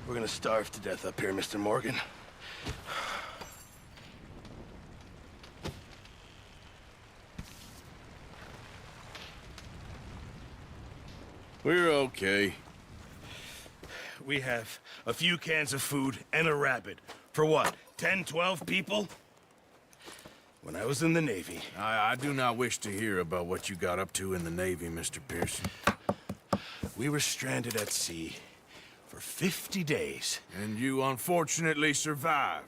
We're gonna starve to death up here, Mr. Morgan. We're okay. We have a few cans of food and a rabbit. For what, 10, 12 people? When I was in the Navy... I do not wish to hear about what you got up to in the Navy, Mr. Pearson. We were stranded at sea for 50 days. And you unfortunately survived.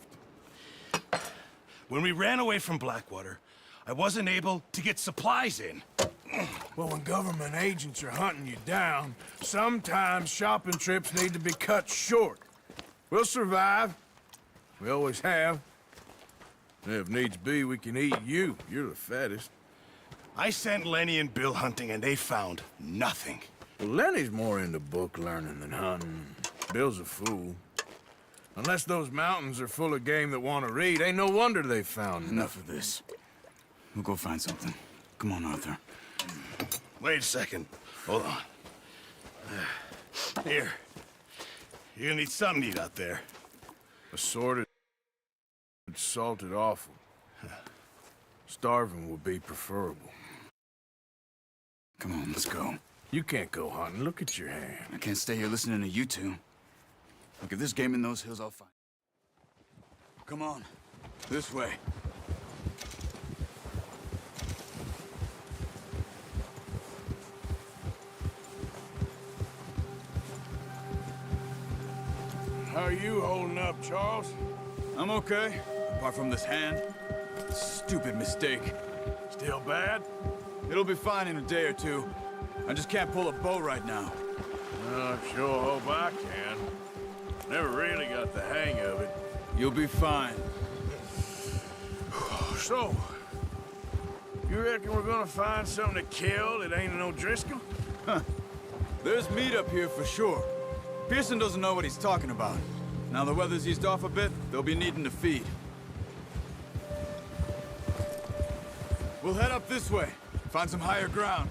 When we ran away from Blackwater, I wasn't able to get supplies in. Well, when government agents are hunting you down, sometimes shopping trips need to be cut short. We'll survive. We always have. And if needs be, we can eat you. You're the fattest. I sent Lenny and Bill hunting, and they found nothing. Well, Lenny's more into book learning than hunting. Bill's a fool. Unless those mountains are full of game that want to read, ain't no wonder they found Enough of this. We'll go find something. Come on, Arthur. Wait a second. Hold on. Here. You're gonna need something to eat out there. Assorted, salted offal. Starving would be preferable. Come on, let's go. You can't go hunting. Look at your hand. I can't stay here listening to you two. Look, if there's game in those hills, I'll find. Come on. This way. How are you holding up, Charles? I'm okay, apart from this hand. Stupid mistake. Still bad? It'll be fine in a day or two. I just can't pull a bow right now. I sure hope I can. Never really got the hang of it. You'll be fine. So, you reckon we're gonna find something to kill that ain't no Driscoll? Huh. There's meat up here for sure. Pearson doesn't know what he's talking about. Now the weather's eased off a bit, they'll be needing to feed. We'll head up this way, find some higher ground.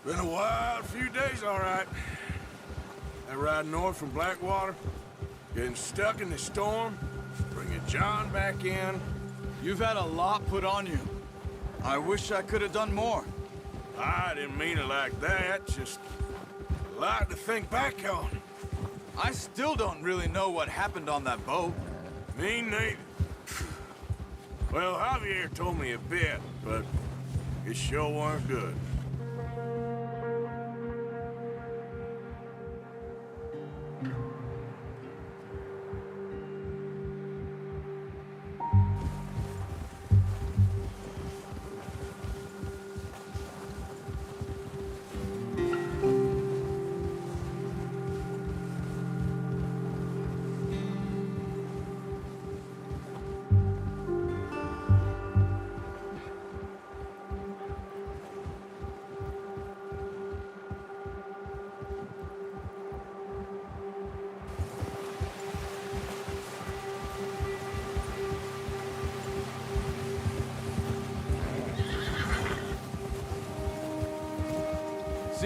Been a wild few days, all right. That ride north from Blackwater, getting stuck in the storm, bringing John back in. You've had a lot put on you. I wish I could have done more. I didn't mean it like that, just a lot to think back on. I still don't really know what happened on that boat. Me neither. Well, Javier told me a bit, but it sure weren't good.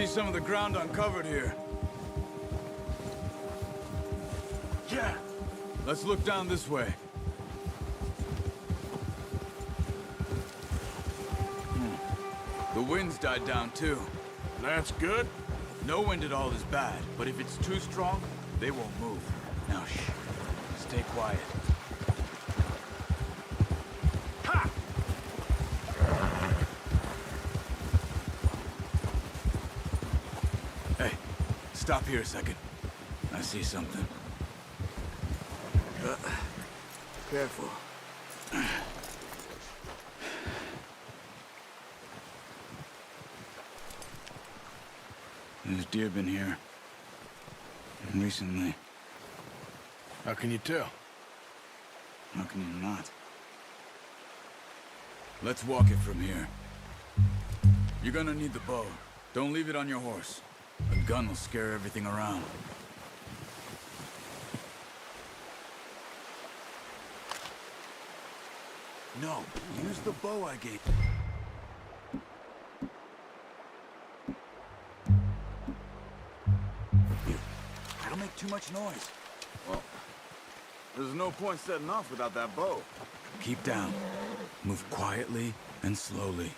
see some of the ground uncovered here. Yeah. Let's look down this way. The wind's died down too. That's good. No wind at all is bad, but if it's too strong, they won't move. Now shh. Stay quiet. Ha! Hey, stop here a second. I see something. Careful. There's deer been here. Recently. How can you tell? How can you not? Let's walk it from here. You're gonna need the bow. Don't leave it on your horse. A gun will scare everything around. No, use the bow I gave you. It'll make too much noise. Well, there's no point setting off without that bow. Keep down. Move quietly and slowly.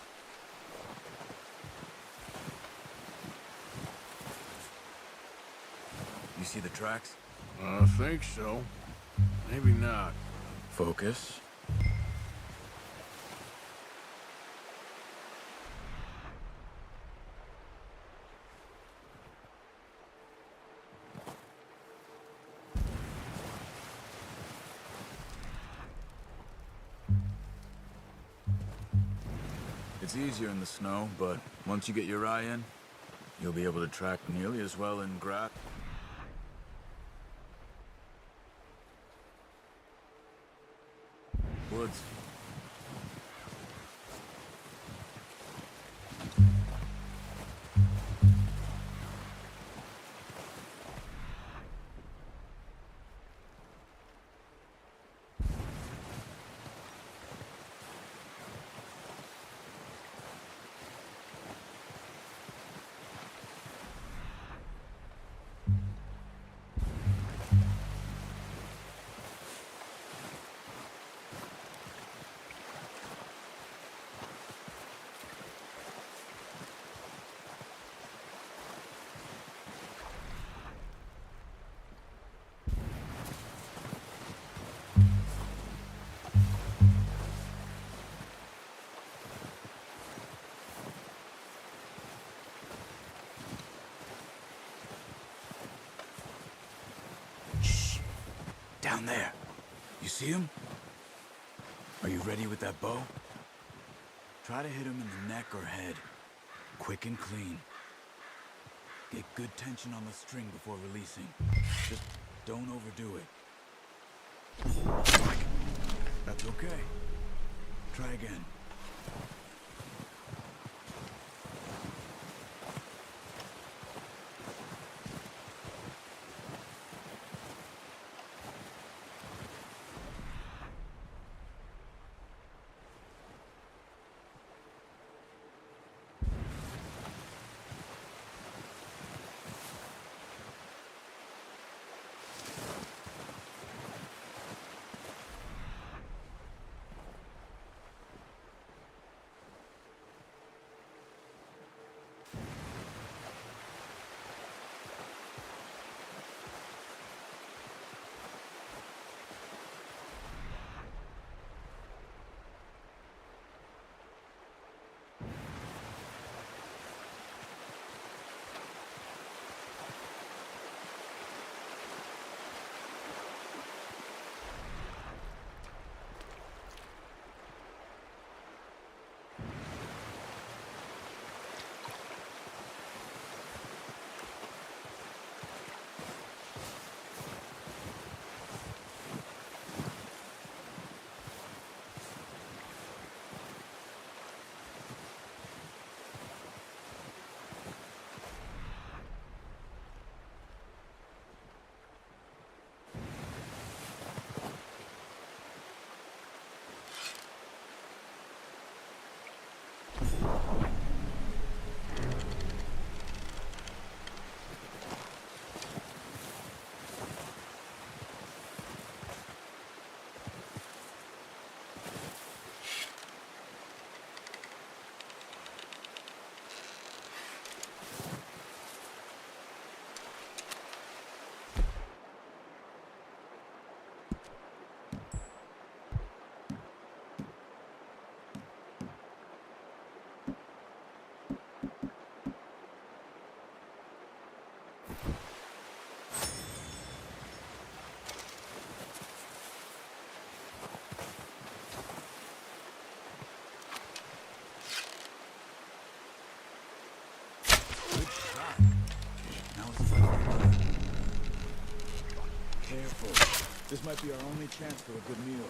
You see the tracks? I think so. Maybe not. Focus. It's easier in the snow, but once you get your eye in, you'll be able to track nearly as well in grass. Woods. Down there. You see him? Are you ready with that bow? Try to hit him in the neck or head. Quick and clean. Get good tension on the string before releasing. Just don't overdo it. That's okay. Try again. Careful. This might be our only chance for a good meal.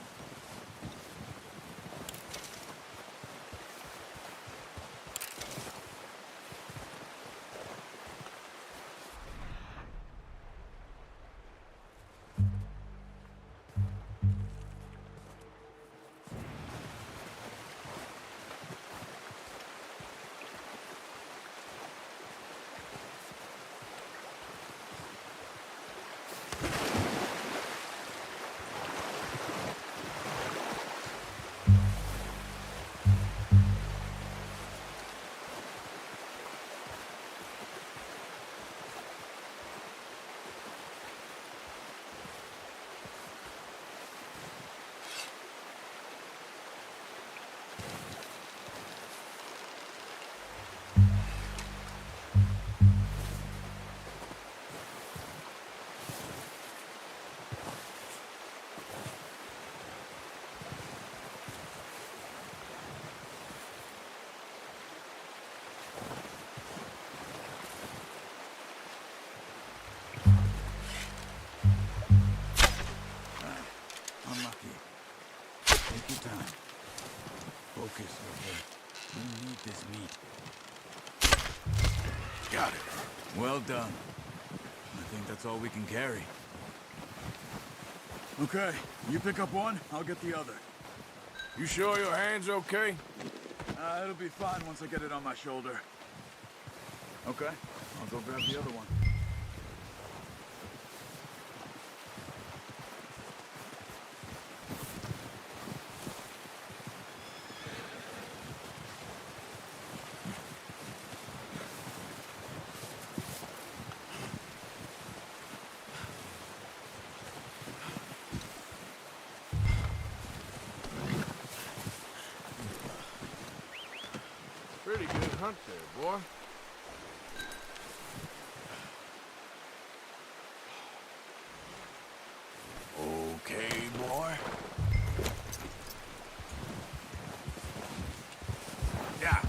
Unlucky. Take your time. Focus, okay? We need this meat. Got it. Well done. I think that's all we can carry. Okay, you pick up one, I'll get the other. You sure your hand's okay? It'll be fine once I get it on my shoulder. Okay, I'll go grab the other one. Pretty good hunt there, boy. Okay, boy. Yeah.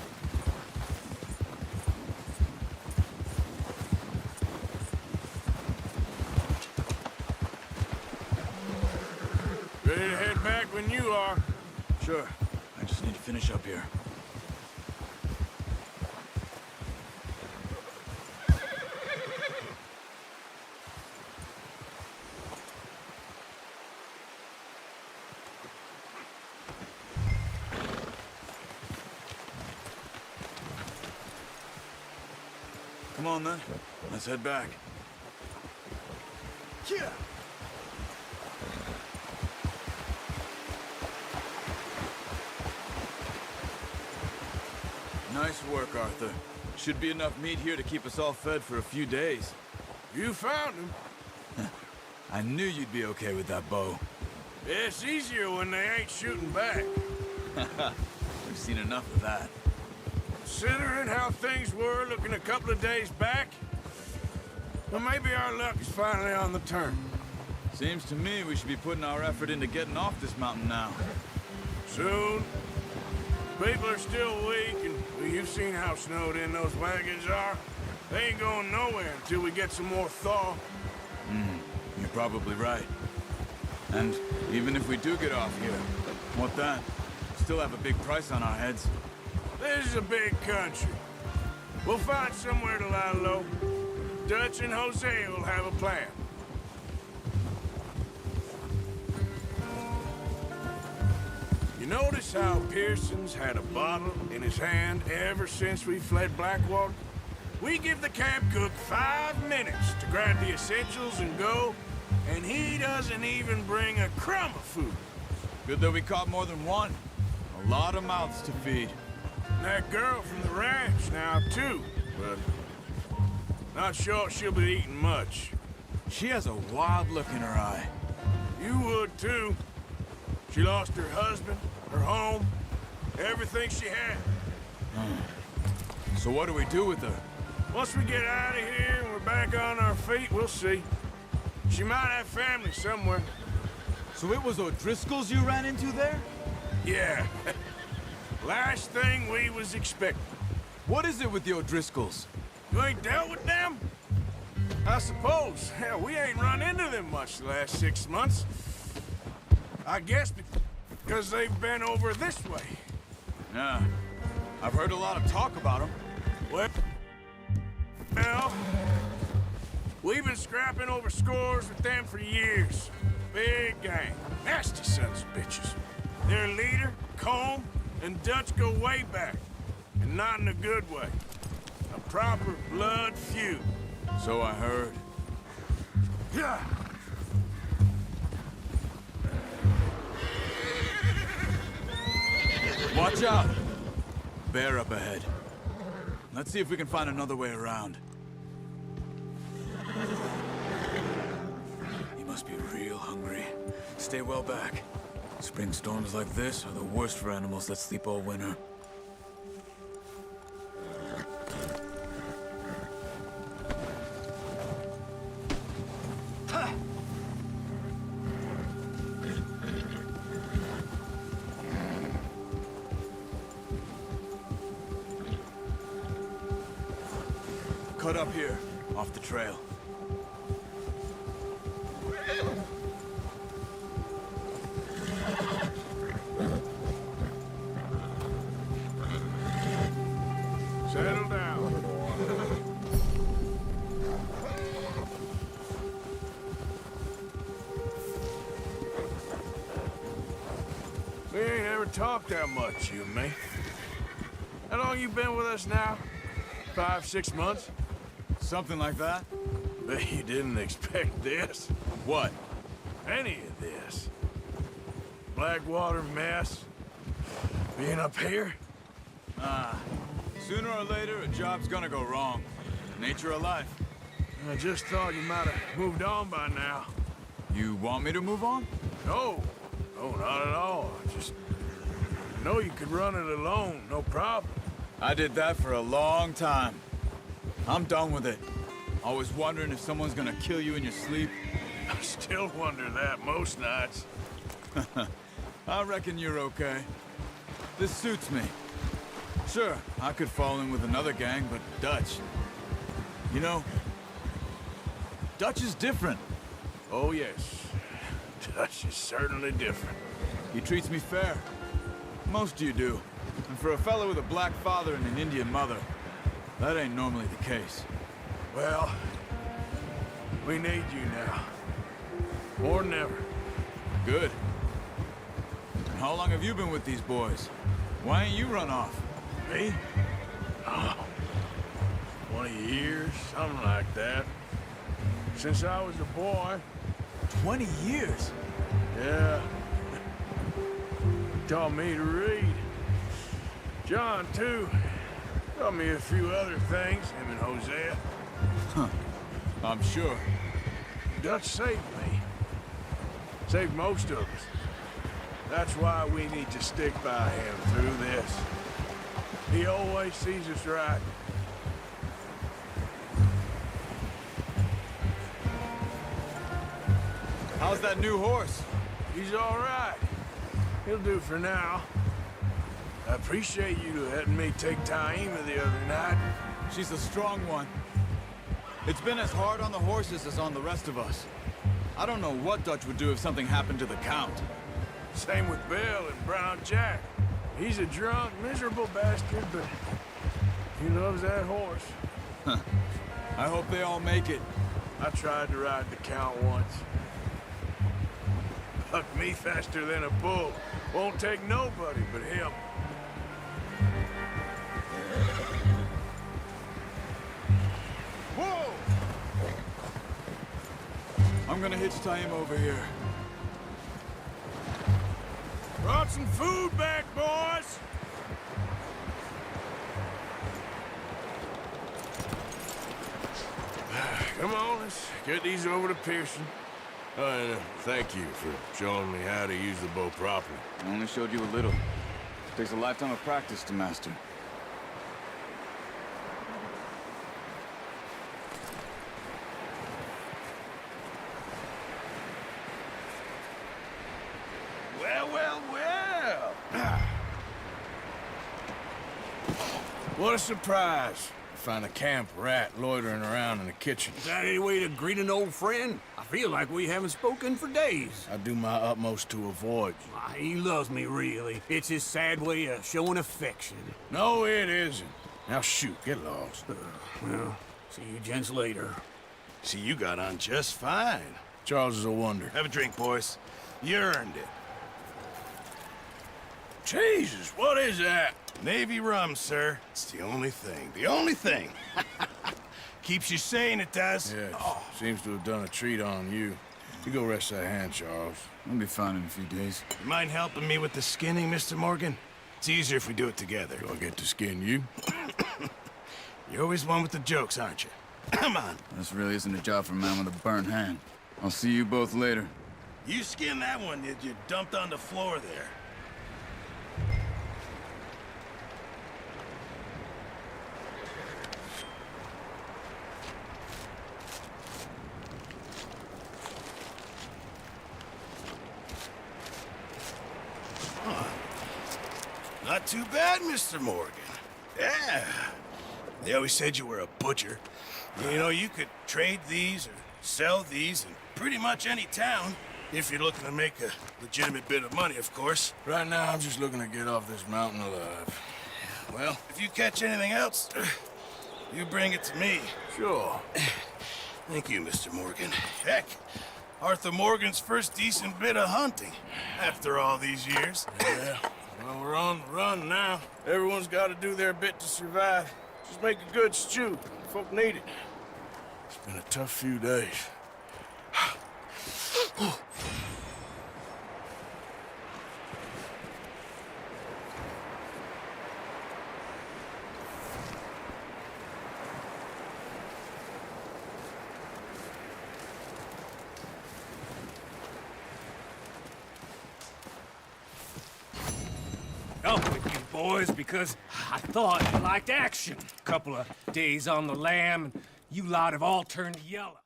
Ready to head back when you are. Sure, I just need to finish up here. Come on, then. Let's head back. Yeah. Nice work, Arthur. Should be enough meat here to keep us all fed for a few days. You found him. I knew you'd be okay with that bow. It's easier when they ain't shooting back. We've seen enough of that. Considering how things were looking a couple of days back, well, maybe our luck is finally on the turn. Seems to me we should be putting our effort into getting off this mountain now. Soon. People are still weak, and well, you've seen how snowed in those wagons are. They ain't going nowhere until we get some more thaw. You're probably right. And even if we do get off here, what then? Still have a big price on our heads. This is a big country. We'll find somewhere to lie low. Dutch and Jose will have a plan. You notice how Pearson's had a bottle in his hand ever since we fled Blackwater? We give the camp cook 5 minutes to grab the essentials and go, and he doesn't even bring a crumb of food. Good that we caught more than one. A lot of mouths to feed. And that girl from the ranch now, too, but not sure she'll be eating much. She has a wild look in her eye. You would, too. She lost her husband, her home, everything she had. So what do we do with her? Once we get out of here and we're back on our feet, we'll see. She might have family somewhere. So it was O'Driscoll's you ran into there? Yeah. Last thing we was expecting. What is it with the O'Driscolls? You ain't dealt with them? I I suppose. Hell, we ain't run into them much the last 6 months. I guess because they've been over this way. Yeah. I've heard a lot of talk about them. Well, we've been scrapping over scores with them for years. Big gang. Nasty sons of bitches. Their leader, Combe, and Dutch go way back. And not in a good way. A proper blood feud. So I heard. Yeah. Watch out! Bear up ahead. Let's see if we can find another way around. He must be real hungry. Stay well back. Spring storms like this are the worst for animals that sleep all winter. Cut up here, off the trail. Settle down. We ain't ever talked that much, you and me. How long you been with us now? 5, 6 months? Something like that? Bet you didn't expect this. What? Any of this. Blackwater mess. Being up here? Sooner or later, a job's gonna go wrong. Nature of life. I just thought you might have moved on by now. You want me to move on? No. No, not at all. I just know you could run it alone, no problem. I did that for a long time. I'm done with it. Always wondering if someone's gonna kill you in your sleep. I still wonder that most nights. I reckon you're okay. This suits me. Sure, I could fall in with another gang, but Dutch... You know, Dutch is different. Oh, yes. Dutch is certainly different. He treats me fair. Most of you do. And for a fellow with a black father and an Indian mother, that ain't normally the case. Well, we need you now. More than ever. Good. And how long have you been with these boys? Why ain't you run off? Me? Oh, 20 years, something like that. Since I was a boy. 20 years? Yeah. Taught me to read. John, too. Taught me a few other things, him and Hosea. Huh. I'm sure. Dutch saved me. Saved most of us. That's why we need to stick by him through this. He always sees us right. How's that new horse? He's all right. He'll do for now. I appreciate you letting me take Taima the other night. She's a strong one. It's been as hard on the horses as on the rest of us. I don't know what Dutch would do if something happened to the Count. Same with Bill and Brown Jack. He's a drunk, miserable bastard, but he loves that horse. Huh. I hope they all make it. I tried to ride the Count once. Bucked me faster than a bull. Won't take nobody but him. Whoa! I'm gonna hitch Taima over here. Brought some food back, boys! Come on, let's get these over to Pearson. And thank you for showing me how to use the bow properly. I only showed you a little. Takes a lifetime of practice to master. Well, well, well. What a surprise. find a camp rat loitering around in the kitchen. Is that any way to greet an old friend? I feel like we haven't spoken for days. I do my utmost to avoid you. Ah, he loves me, really. It's his sad way of showing affection. No, it isn't. Now shoot, get lost. Well, see you gents later. See, you got on just fine. Charles is a wonder. Have a drink, boys. You earned it. Jesus, what is that? Navy rum, sir. It's the only thing. The only thing. Keeps you sane, it does. Yes, seems to have done a treat on you. You go rest that hand, Charles. I'll be fine in a few days. You mind helping me with the skinning, Mr. Morgan? It's easier if we do it together. Do I get to skin you? You're always one with the jokes, aren't you? Come on. This really isn't a job for a man with a burnt hand. I'll see you both later. You skinned that one that you dumped on the floor there. Not too bad, Mr. Morgan. Yeah. They always said you were a butcher. You know, you could trade these or sell these in pretty much any town, if you're looking to make a legitimate bit of money, of course. Right now, I'm just looking to get off this mountain alive. Well, if you catch anything else, you bring it to me. Sure. Thank you, Mr. Morgan. Heck, Arthur Morgan's first decent bit of hunting after all these years. Yeah. Well, we're on the run now. Everyone's got to do their bit to survive. Just make a good stew. Folk need it. It's been a tough few days. Up with you boys because I thought you liked action. Couple of days on the lam, and you lot have all turned yellow.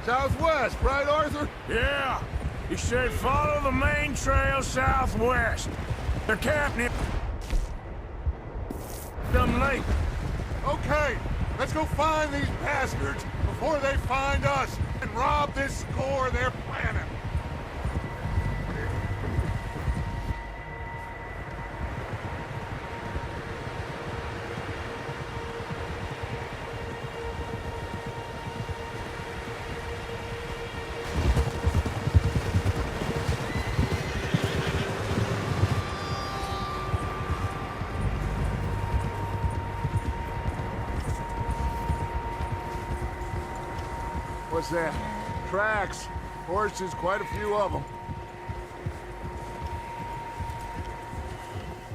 Southwest, right, Arthur? Yeah. He said follow the main trail southwest. They're camped near Dumb Lake. Okay, let's go find these bastards before they find us and rob this score they're planning. What's that? Tracks. Horses, quite a few of them.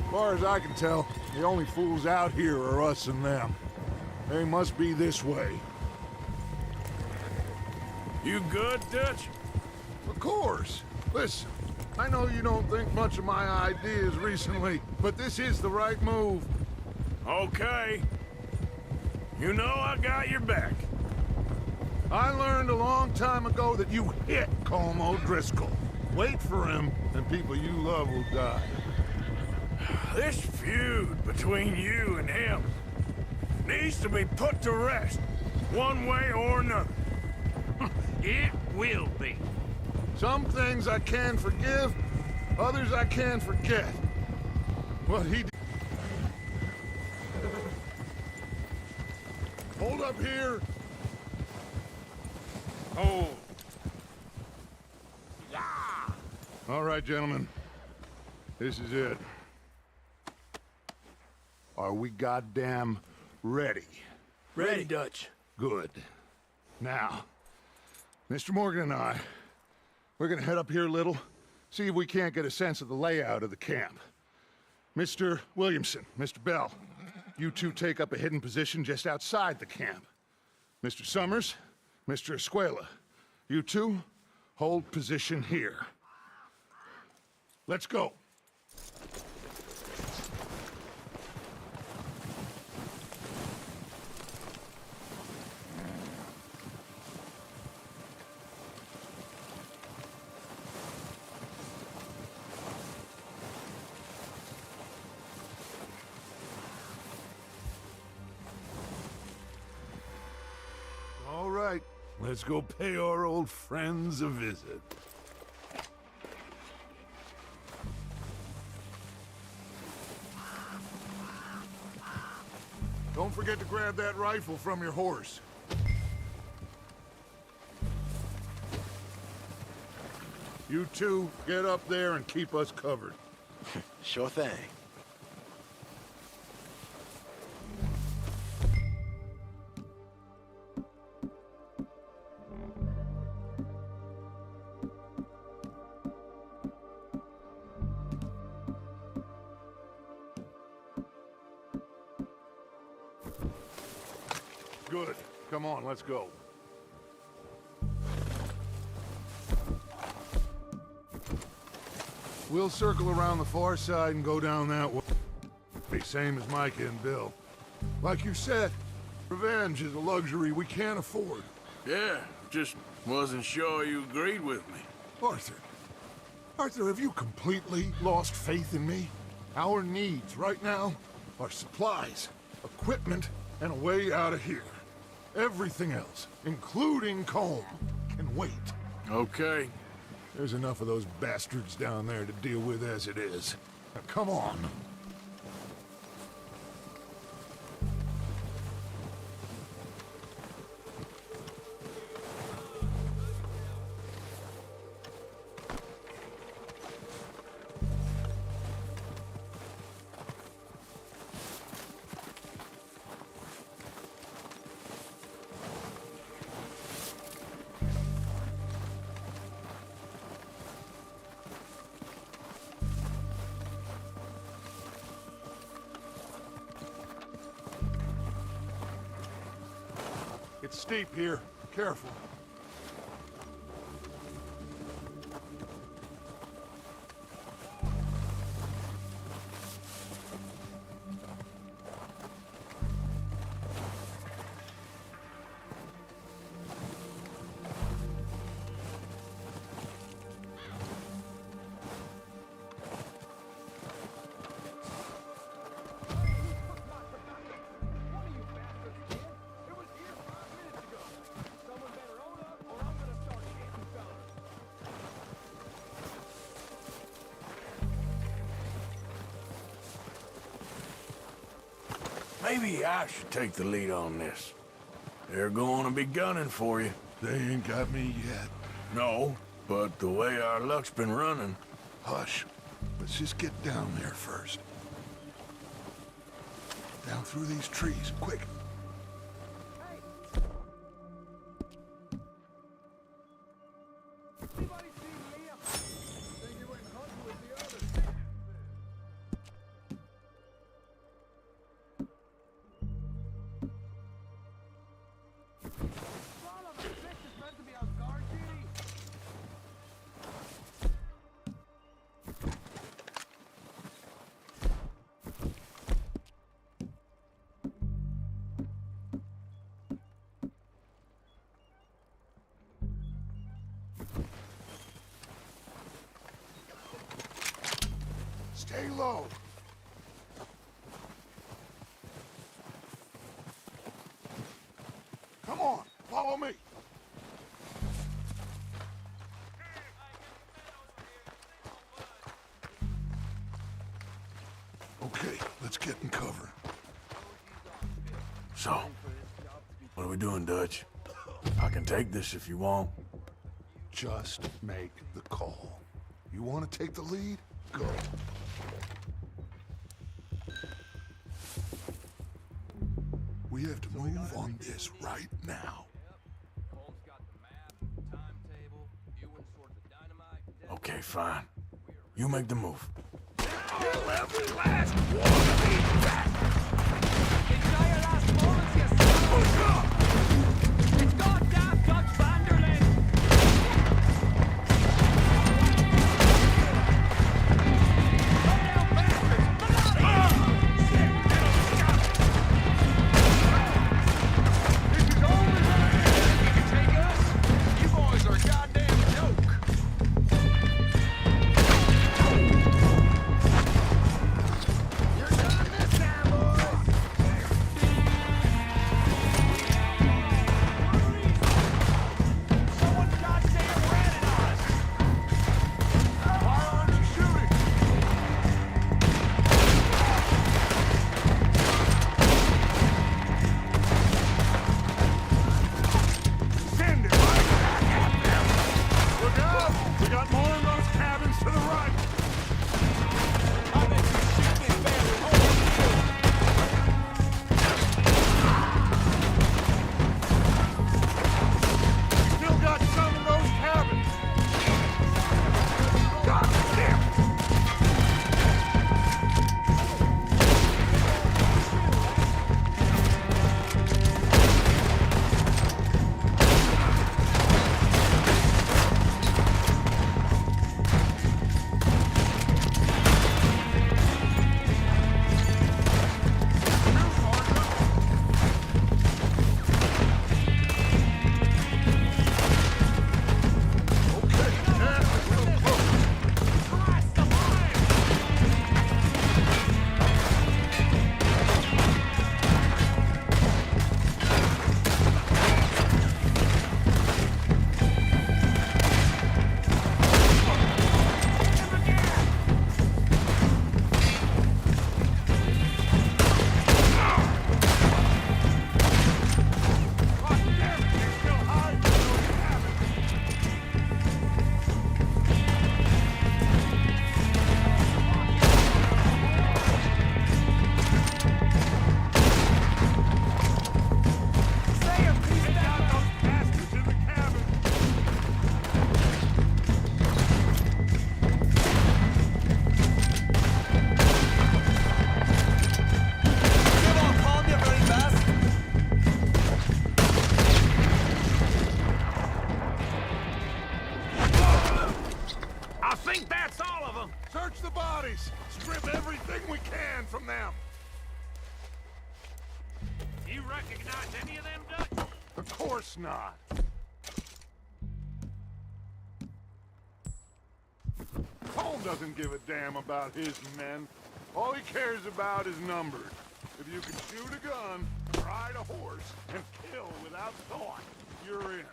As far as I can tell, the only fools out here are us and them. They must be this way. You good, Dutch? Of course. Listen, I know you don't think much of my ideas recently, but this is the right move. Okay. You know I got your back. I learned a long time ago that you hit Colm O'Driscoll. Wait for him, and people you love will die. This feud between you and him needs to be put to rest, one way or another. It will be. Some things I can forgive, others I can forget. What he did. Hold up here. Oh. All right, gentlemen. This is it. Are we goddamn ready? Ready, Dutch. Good. Now, Mr. Morgan and I, we're gonna head up here a little, see if we can't get a sense of the layout of the camp. Mr. Williamson, Mr. Bell, you two take up a hidden position just outside the camp. Mr. Summers, Mr. Escuela, you two hold position here. Let's go. Let's go pay our old friends a visit. Don't forget to grab that rifle from your horse. You two, get up there and keep us covered. Sure thing. Good. Come on, let's go. We'll circle around the far side and go down that way. Same as Micah and Bill. Like you said, revenge is a luxury we can't afford. Yeah, just wasn't sure you agreed with me. Arthur, have you completely lost faith in me? Our needs right now are supplies, equipment, and a way out of here. Everything else, including Combe, can wait. Okay. There's enough of those bastards down there to deal with as it is. Now, come on. It's steep here. Careful. Maybe I should take the lead on this. They're going to be gunning for you. They ain't got me yet. No, but the way our luck's been running... Hush. Let's just get down there first. Down through these trees, quick. Stay low. Come on, follow me. Okay, let's get in cover. So, what are we doing, Dutch? I can take this if you want. Just make the call. You want to take the lead? Go. We have to move on this right now. Okay, fine. You make the move. Kill every last one of these bastards! Entire last moments, you push up! It's goddamn Dutch Vanderland! You're done this time, boy! recognize any of them Dutch? Of course not. Colm doesn't give a damn about his men. All he cares about is numbers. If you can shoot a gun, ride a horse, and kill without thought, you're in.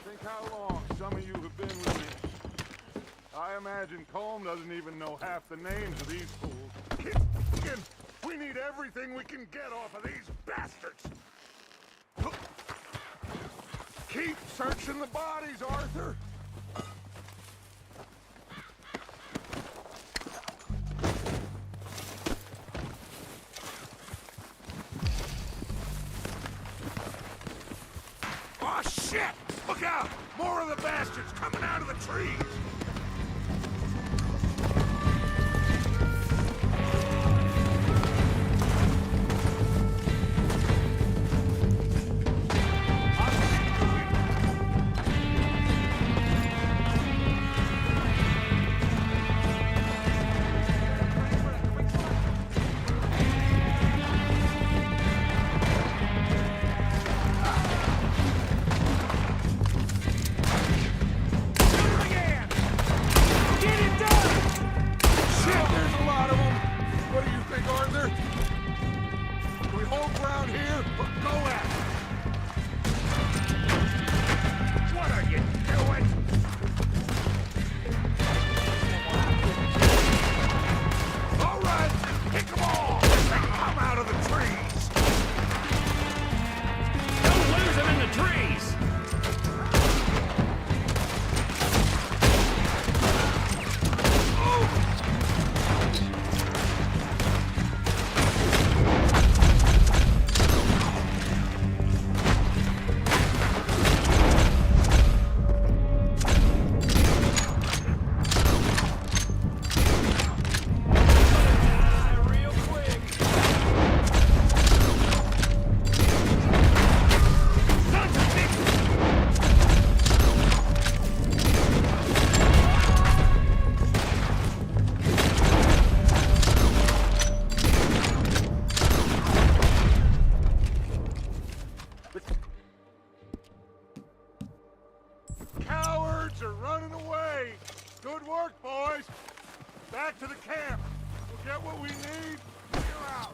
Think how long some of you have been with me. I imagine Colm doesn't even know half the names of these fools. We need everything we can get off of these bastards. Keep searching the bodies, Arthur. Oh, shit! Look out! More of the bastards coming out of the trees! Back to the camp. We'll get what we need. Clear out.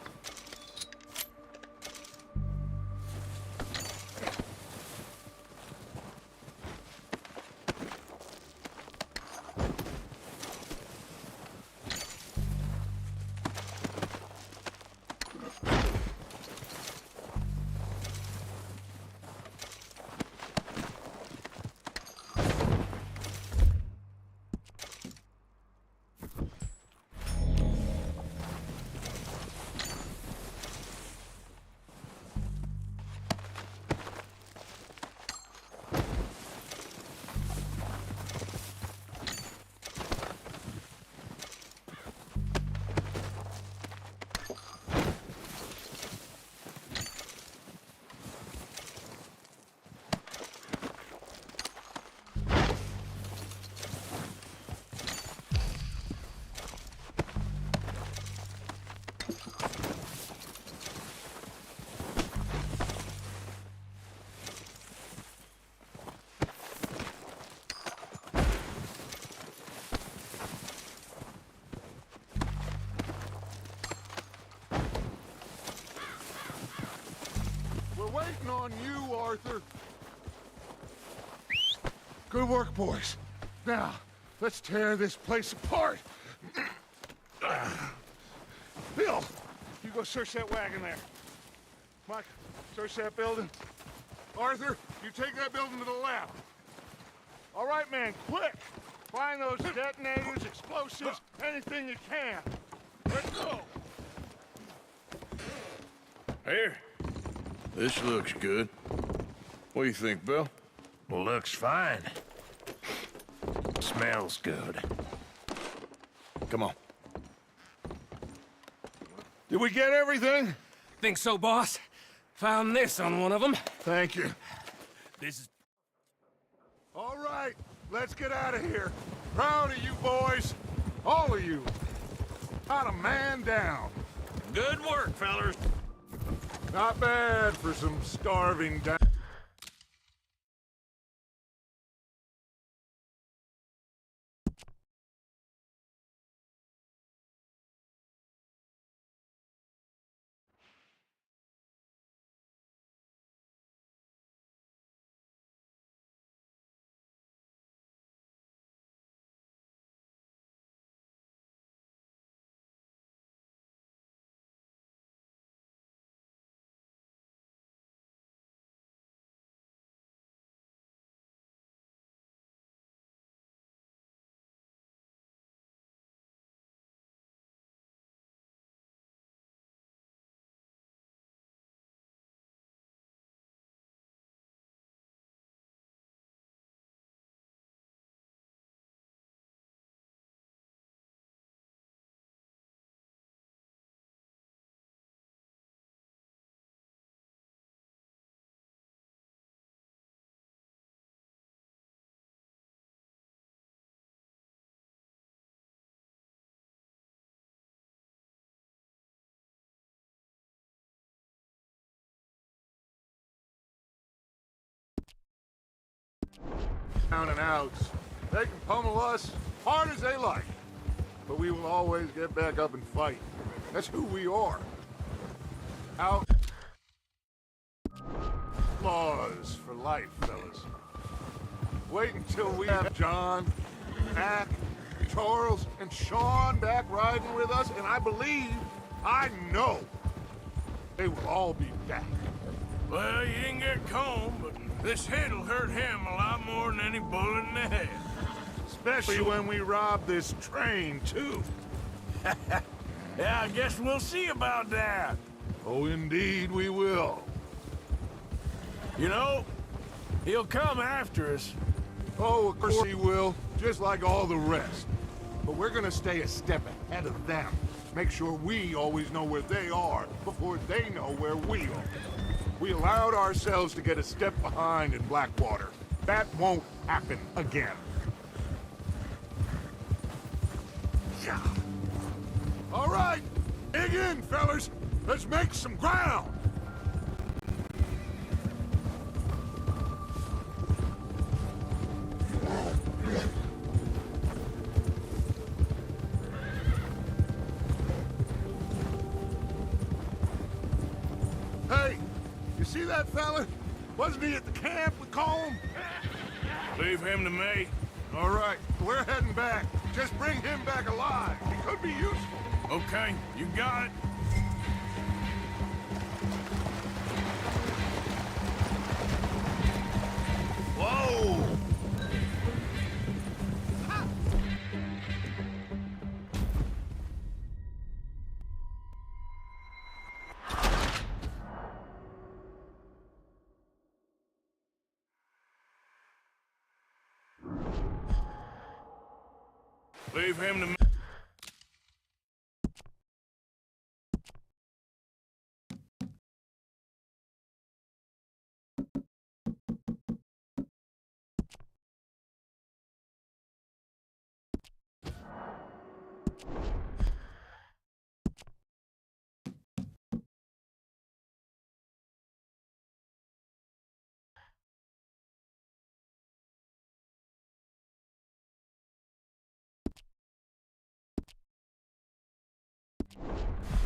Waiting on you, Arthur. Good work, boys. Now, let's tear this place apart. Bill, you go search that wagon there. Mike, search that building. Arthur, you take that building to the left. All right, man, quick. Find those detonators, explosives, anything you can. Let's go. Here. This looks good. What do you think, Bill? Looks fine. Smells good. Come on. Did we get everything? Think so, boss. Found this on one of them. Thank you. This is... All right, let's get out of here. Proud of you boys. All of you. Not a man down. Good work, fellers. Not bad for some starving down. Down and outs. They can pummel us hard as they like, but we will always get back up and fight. That's who we are. Out. Laws for life, fellas. Wait until we have John, Mac, Charles, and Sean back riding with us, and I know, they will all be back. Well, you didn't get Combe, but this hit'll hurt him a lot more than any bullet in the head. Especially when we rob this train, too. Yeah, I guess we'll see about that. Oh, indeed we will. You know, he'll come after us. Oh, of course he will, just like all the rest. But we're gonna stay a step ahead of them. Make sure we always know where they are before they know where we are. We allowed ourselves to get a step behind in Blackwater. That won't happen again. Yeah. All right, dig in, fellas. Let's make some ground. Hey, you see that fella? Wasn't he at the camp with Colm? Leave him to me. All right, we're heading back. Just bring him back alive. He could be useful. Okay, you got it. Whoa! Leave him to me.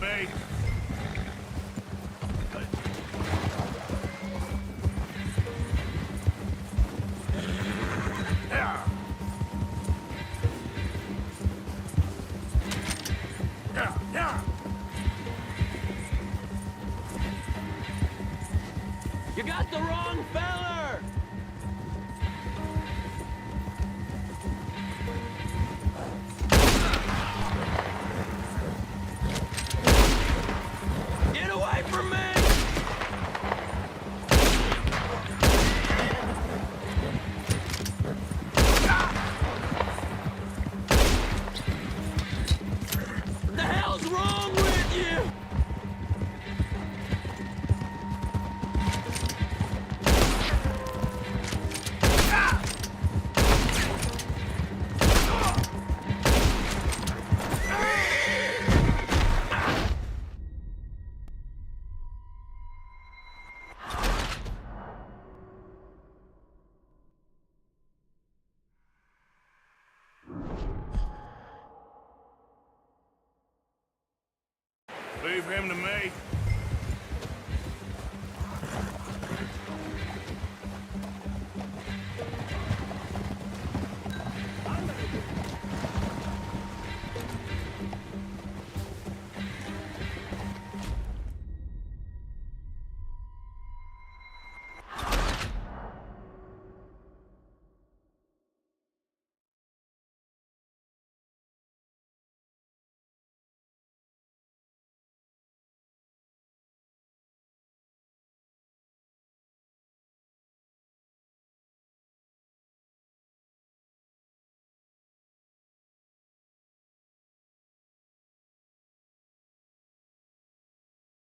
Me. Yeah. Yeah, yeah. You got the wrong feller! Get away from me! What the hell's wrong with you? right.